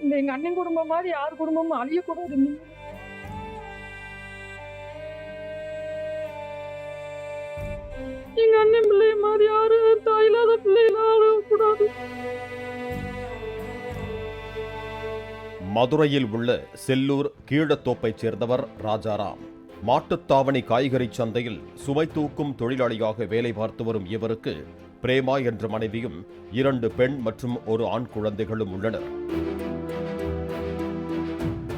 இந்த எங்க அண்ணன் குடும்பம் மாதிரி யார் குடும்பமும் அழியக்கூடாது. எங்க அண்ணன் பிள்ளை மாதிரி யாரு தாயில்லாத பிள்ளைகளாக கூடாது. மதுரையில் உள்ள செல்லூர் கீழத்தோப்பைச் சேர்ந்தவர் ராஜாராம். மாட்டுத்தாவணி காய்கறி சந்தையில் சுமை தூக்கும் தொழிலாளியாக வேலை பார்த்து வரும் இவருக்கு பிரேமா என்ற மனைவியும் 2 பெண் மற்றும் ஒரு ஆண் குழந்தைகளும் உள்ளனர்.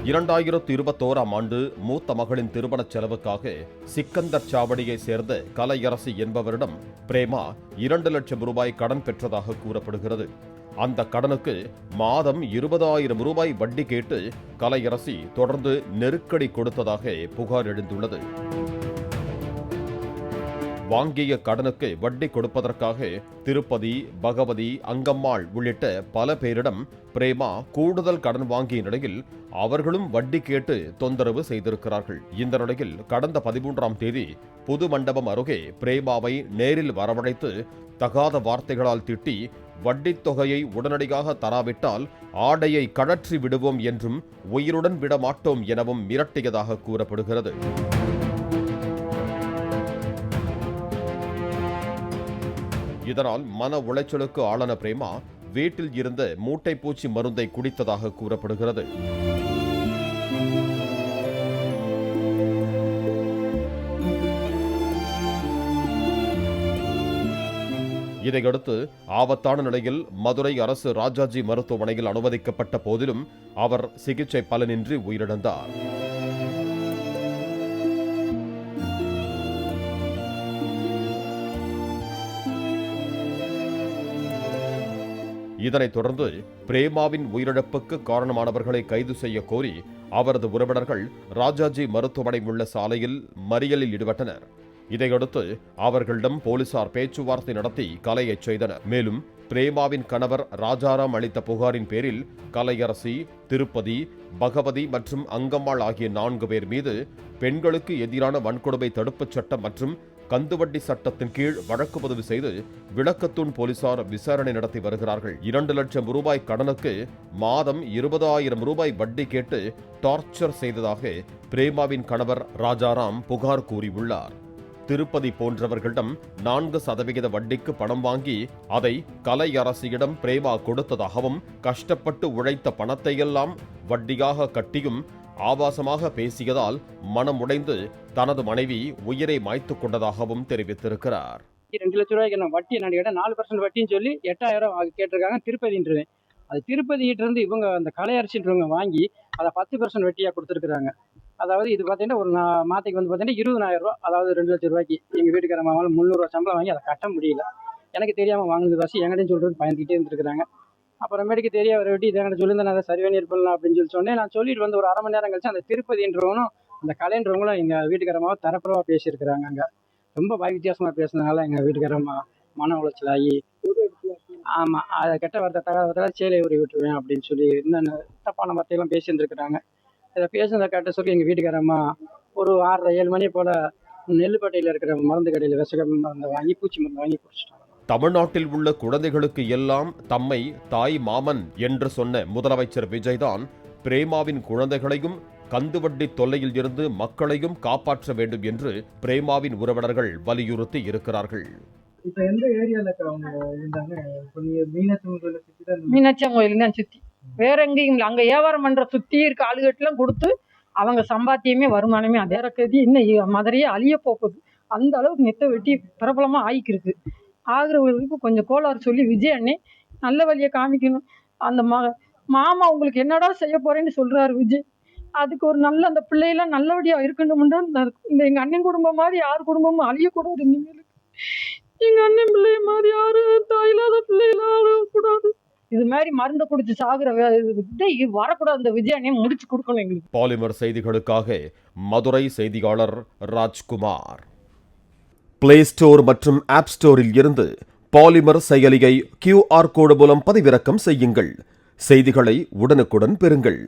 2021ஆம் ஆண்டு மூத்த மகளின் திருமணச் செலவுக்காக சிக்கந்தர் சாவடியை சேர்ந்த கலையரசி என்பவரிடம் பிரேமா 2 லட்சம் ரூபாய் கடன் பெற்றதாக கூறப்படுகிறது. அந்த கடனுக்கு மாதம் 20,000 ரூபாய் வட்டி கேட்டு கலையரசி தொடர்ந்து நெருக்கடி கொடுத்ததாக புகார் எழுந்துள்ளது. வாங்கிய கடனுக்கு வட்டி கொடுப்பதற்காக திருப்பதி, பகவதி, அங்கம்மாள் உள்ளிட்ட பல பேரிடம் பிரேமா கூடுதல் கடன் வாங்கிய நிலையில் அவர்களும் வட்டி கேட்டு தொந்தரவு செய்திருக்கிறார்கள். இந்த நிலையில் கடந்த 13ஆம் தேதி புது மண்டபம் அருகே பிரேமாவை நேரில் வரவழைத்து தகாத வார்த்தைகளால் திட்டி வட்டித் தொகையை உடனடியாக தராவிட்டால் ஆடையை கழற்றி விடுவோம் என்றும் உயிருடன் விட மாட்டோம் எனவும் மிரட்டியதாக கூறப்படுகிறது. இதனால் மன உளைச்சலுக்கு ஆளான பிரேமா வீட்டில் இருந்த மூட்டைப்பூச்சி மருந்தை குடித்ததாக கூறப்படுகிறது. இதையடுத்து ஆபத்தான நிலையில் மதுரை அரசு ராஜாஜி மருத்துவமனையில் அனுமதிக்கப்பட்ட போதிலும் அவர் சிகிச்சை பலனின்றி உயிரிழந்தார். இதனைத் தொடர்ந்து பிரேமாவின் உயிரிழப்புக்கு காரணமானவர்களை கைது செய்ய கோரி அவரது உறவினர்கள் ராஜாஜி மருத்துவமனை உள்ள சாலையில் மறியலில் ஈடுபட்டனர். இதையடுத்து அவர்களிடம் போலீசார் பேச்சுவார்த்தை நடத்தி கலையச் செய்தனர். மேலும் பிரேமாவின் கணவர் ராஜாராம் அளித்த புகாரின் பேரில் கலையரசி, திருப்பதி, பகவதி மற்றும் அங்கம்மாள் ஆகிய 4 பேர் மீது பெண்களுக்கு எதிரான வன்கொடுமை தடுப்புச் சட்டம் மற்றும் கந்துவட்டி சட்டத்தின் கீழ் வழக்கு பதிவு செய்து விளக்கத்தூண் போலீசார் விசாரணை நடத்தி வருகிறார்கள். 2 லட்சம் ரூபாய் கடனுக்கு மாதம் 20,000 ரூபாய் வட்டி கேட்டு டார்ச்சர் செய்ததாக பிரேமாவின் கணவர் ராஜாராம் புகார் கூறியுள்ளார். திருப்பதி போன்றவர்களிடம் 4% வட்டிக்கு பணம் வாங்கி அதை கலையரசியிடம் பிரேமா கொடுத்ததாகவும், கஷ்டப்பட்டு உழைத்த பணத்தையெல்லாம் வட்டியாக கட்டியும் ஆபாசமாக பேசியதால் மனமுடைந்து தனது மனைவி உயிரை மாய்த்துக் கொண்டதாகவும் தெரிவித்திருக்கிறார். 2 லட்சம் ரூபாய்க்கு நான் வட்டி நான் கேட்டேன். 4% வட்டின்னு சொல்லி 8,000 கேட்டிருக்காங்க திருப்பதின்றேன். அது திருப்பதிகிட்ட இருந்து இவங்க அந்த கலையரசின்றவங்க வாங்கி அதை 10% வட்டியாக கொடுத்துருக்குறாங்க. அதாவது இது பார்த்தீங்கன்னா ஒரு மாதத்துக்கு வந்து பார்த்தீங்கன்னா 20,000 ரூபா, அதாவது 2 லட்சம் ரூபாய்க்கு எங்கள் வீட்டுக்கார மாமாவில் 300 ரூபா சம்பளம் வாங்கி அதை கட்ட முடியல. எனக்கு தெரியாமல் வாங்கினது வாசி எங்கிட்டையும் சொல்கிறது பயந்துக்கிட்டே இருந்துருக்குறாங்க. அப்புறமேட்டுக்கு தெரிய வர வெட்டி இதை என்கிட்ட சொல்லியிருந்தேன், நான் சரி பண்ணி பண்ணலாம் அப்படின்னு சொல்லி சொன்னேன். நான் சொல்லிட்டு வந்து ஒரு அரை மணி நேரம் கழிச்சு அந்த திருப்பதின்றவனும் அந்த கலைன்றவங்களும் எங்கள் வீட்டுக்காரமாக தரப்புறவா பேசியிருக்கிறாங்க. அங்கே ரொம்ப வாய் வித்தியாசமாக பேசுனதுனால எங்கள் வீட்டுக்காரம்மா மன உளைச்சலாகி, ஆமாம், அதை கெட்ட வார்த்தை தகாத சேலை உரி விட்டுருவேன் அப்படின்னு சொல்லி இன்னும் தப்பான வார்த்தையெல்லாம் பேசியிருந்துருக்குறாங்க. இதை பேசுனதை கேட்ட சொல்லி எங்கள் வீட்டுக்காரம்மா ஒரு 6:30-7 மணி போல் நெல்லுப்பேட்டையில் இருக்கிற மருந்து கடையில் விஷ மருந்து வாங்கி பூச்சி மருந்து வாங்கி குடிச்சிட்டாங்க. தமிழ்நாட்டில் உள்ள குழந்தைகளுக்கு எல்லாம் தம்மை தாய் மாமன் என்று சொன்ன முதலமைச்சர் விஜய்தான் பிரேமாவின் குழந்தைகளையும் கந்துவட்டி தொல்லையில் இருந்து மக்களையும் காப்பாற்ற வேண்டும் என்று பிரேமாவின் உறவினர்கள் வலியுறுத்தி இருக்கிறார்கள். இப்ப எந்த ஏரியால இருந்தாங்க? மீனாட்சி கோயில் தான் சுத்தி, வேற எங்கேயும் இல்லை. அங்க வியாபாரம் பண்ற சுத்தி இருக்க ஆளுகட்டெல்லாம் கொடுத்து அவங்க சம்பாத்தியமே வருமானமே அதே கதி இன்னும் மதுரையே அழிய போகுது. அந்த அளவுக்கு நெத்த வெட்டி பிரபலமா ஆயிக்கிருக்கு. ஆகிறவங்களுக்கு கொஞ்சம் கோளாறு சொல்லி விஜய் அண்ணே நல்ல வழியை காமிக்கணும். அந்த மாமா உங்களுக்கு என்னடா செய்ய போறேன்னு சொல்றாரு விஜய். அதுக்கு ஒரு நல்ல அந்த பிள்ளையெல்லாம் நல்லபடியா இருக்கணும்னா இந்த எங்க அண்ணன் குடும்பம் மாதிரி யார் குடும்பமும் அழியக்கூடாது. இனிமேலுக்கு எங்க அண்ணன் பிள்ளை மாதிரி யாரு தாயில்லாத பிள்ளைகளாக கூடாது. இது மாதிரி மருந்து குடிச்சு சாகுற வரக்கூடாது. இந்த விஜய் அண்ணே முடிச்சு கொடுக்கணும் எங்களுக்கு. பாலிமர் செய்திகளுக்காக மதுரை செய்தியாளர் ராஜ்குமார். பிளே ஸ்டோர் மற்றும் ஆப் ஸ்டோரில் இருந்து பாலிமர் செயலியை QR கோடு மூலம் பதிவிறக்கம் செய்யுங்கள். செய்திகளை உடனுக்குடன் பெறுங்கள்.